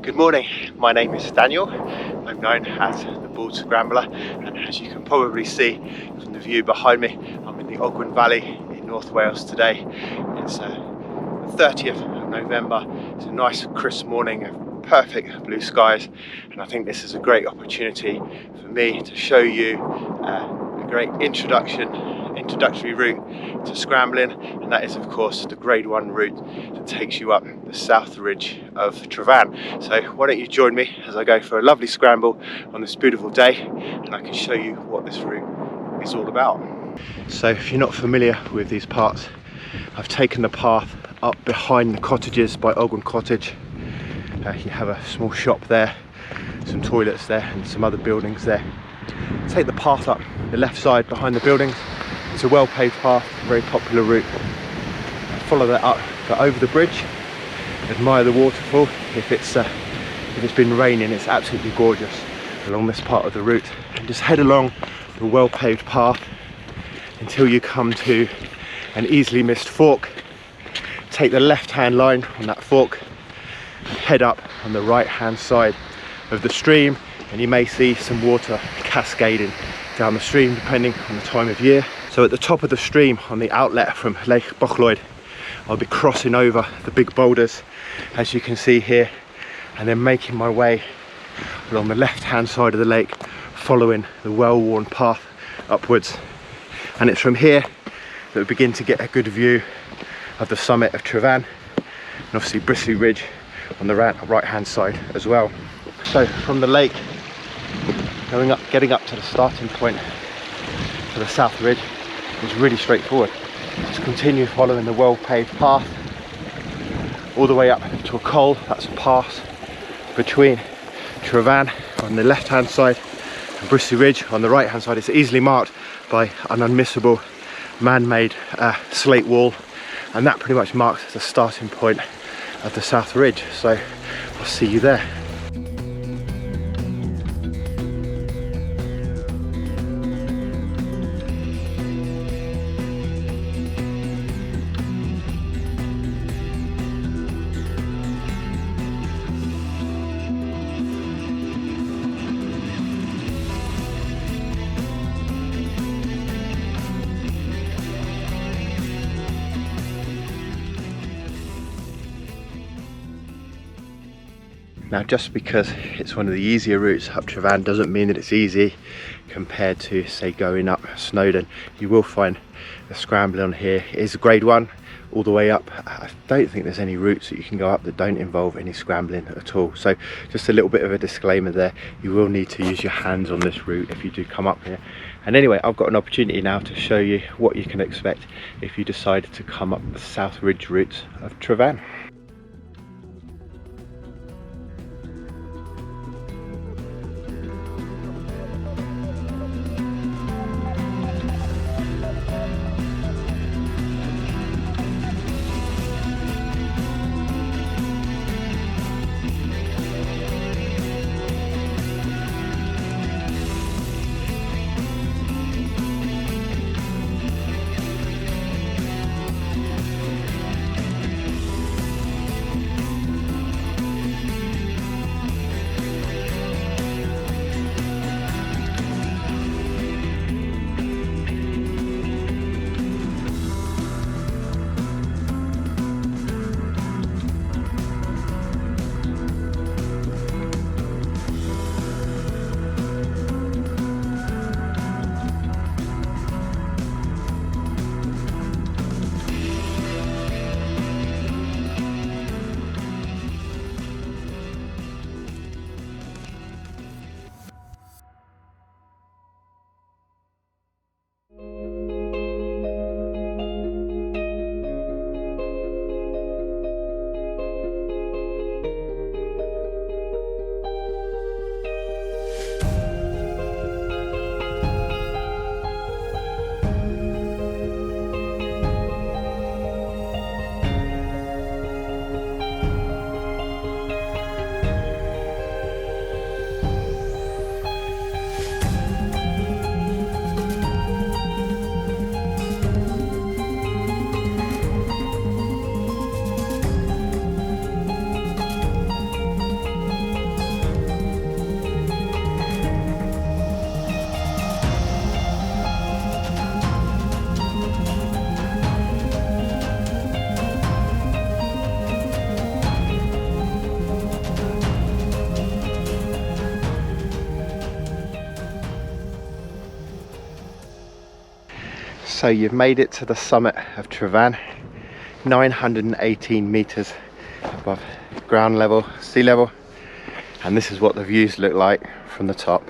Good morning, my name is Daniel. I'm known as the Bald Scrambler, and as you can probably see from the view behind me, I'm in the Ogwen Valley in North Wales today. It's the 30th of November. It's a nice crisp morning of perfect blue skies, and I think this is a great opportunity for me to show you a great introductory route to Scrambling, and that is of course the grade 1 route that takes you up the south ridge of Tryfan. So why don't you join me as I go for a lovely scramble on this beautiful day, and I can show you what this route is all about. So if you're not familiar with these parts, I've taken the path up behind the cottages by Ogwen Cottage. You have a small shop there, some toilets there and some other buildings there. Take the path up the left side behind the buildings. It's a well paved path, very popular route. Follow that up, go over the bridge, admire the waterfall. If it's been raining, it's absolutely gorgeous along this part of the route, and just head along the well paved path until you come to an easily missed fork. Take the left hand line on that fork, head up on the right hand side of the stream, and you may see some water cascading down the stream depending on the time of year. So at the top of the stream, on the outlet from Lake Bochloyd, I'll be crossing over the big boulders, as you can see here, and then making my way along the left hand side of the lake, following the well-worn path upwards. And it's from here that we begin to get a good view of the summit of Tryfan, and obviously Bristly Ridge on the right hand side as well. So from the lake, getting up to the starting point for the south ridge is really straightforward. Just continue following the well paved path all the way up to a col. That's a pass between Tryfan on the left hand side and Bristly Ridge on the right hand side. It's easily marked by an unmissable man-made slate wall, and that pretty much marks the starting point of the south ridge. So I'll see you there. Now, just because it's one of the easier routes up Tryfan doesn't mean that it's easy compared to, say, going up Snowdonia. You will find the scrambling on here is grade 1 all the way up. I don't think there's any routes that you can go up that don't involve any scrambling at all. So just a little bit of a disclaimer there. You will need to use your hands on this route if you do come up here. And anyway, I've got an opportunity now to show you what you can expect if you decide to come up the South Ridge route of Tryfan. So you've made it to the summit of Tryfan, 918 meters above ground level, sea level, and this is what the views look like from the top.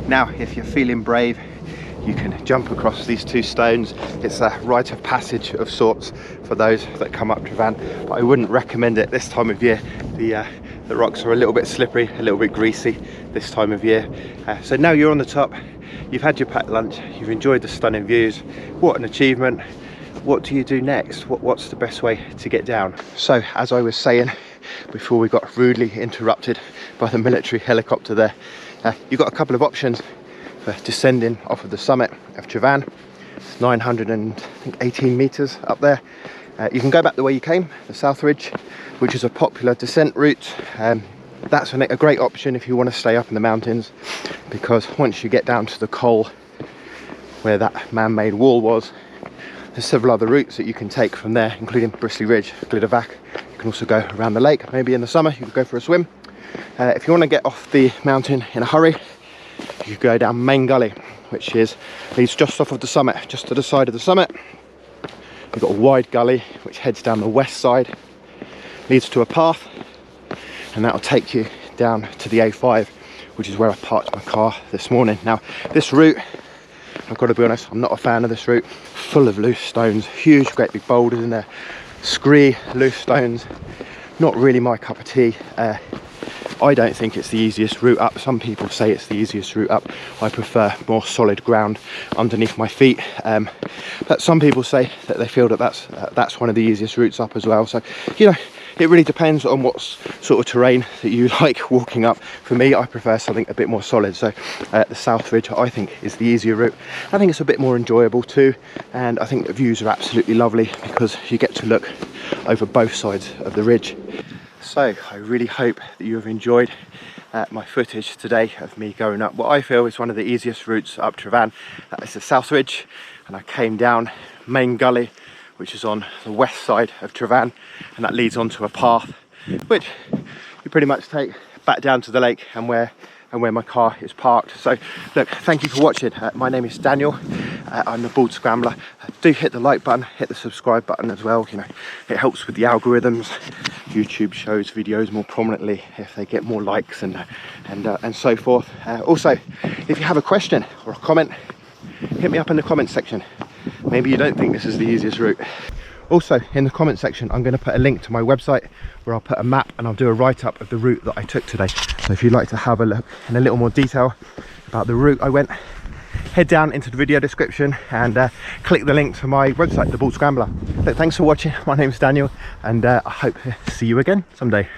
Now, if you're feeling brave, you can jump across these two stones. It's a rite of passage of sorts for those that come up Tryfan, but I wouldn't recommend it this time of year. The rocks are a little bit slippery, a little bit greasy this time of year. So now you're on the top, you've had your packed lunch, you've enjoyed the stunning views. What an achievement. What do you do next? What's the best way to get down? So, as I was saying before we got rudely interrupted by the military helicopter there, you've got a couple of options for descending off of the summit of Tryfan. It's 918 meters up there. You can go back the way you came, the South Ridge, which is a popular descent route. That's a great option if you want to stay up in the mountains, because once you get down to the col where that man-made wall was, there's several other routes that you can take from there, including Bristly Ridge, Gliddervac. You can also go around the lake. Maybe in the summer you could go for a swim. If you want to get off the mountain in a hurry, you go down Main Gully, which leads just off of the summit, just to the side of the summit. You've got a wide gully which heads down the west side, leads to a path, and that'll take you down to the A5, which is where I parked my car this morning. Now, this route, I've got to be honest, I'm not a fan of this route. Full of loose stones, huge great big boulders in there, scree loose stones. Not really my cup of tea. I don't think it's the easiest route up. Some people say it's the easiest route up. I prefer more solid ground underneath my feet. But some people say that they feel that that's one of the easiest routes up as well. So, you know, it really depends on what sort of terrain that you like walking up. For me, I prefer something a bit more solid. So the South Ridge, I think, is the easier route. I think it's a bit more enjoyable too. And I think the views are absolutely lovely because you get to look over both sides of the ridge. So I really hope that you have enjoyed my footage today of me going up what I feel is one of the easiest routes up Tryfan. That is the South Ridge, and I came down Main Gully, which is on the west side of Tryfan, and that leads onto a path which you pretty much take back down to the lake and where my car is parked. So look, thank you for watching. My name is Daniel. I'm the Bald Scrambler. Do hit the like button, hit the subscribe button as well. You know, it helps with the algorithms. YouTube shows videos more prominently if they get more likes and so forth. Also, if you have a question or a comment, hit me up in the comment section. Maybe you don't think this is the easiest route. Also, in the comment section, I'm going to put a link to my website where I'll put a map and I'll do a write-up of the route that I took today. So if you'd like to have a look in a little more detail about the route I went, head down into the video description and click the link to my website, The Bald Scrambler. Look, thanks for watching. My name's Daniel, and I hope to see you again someday.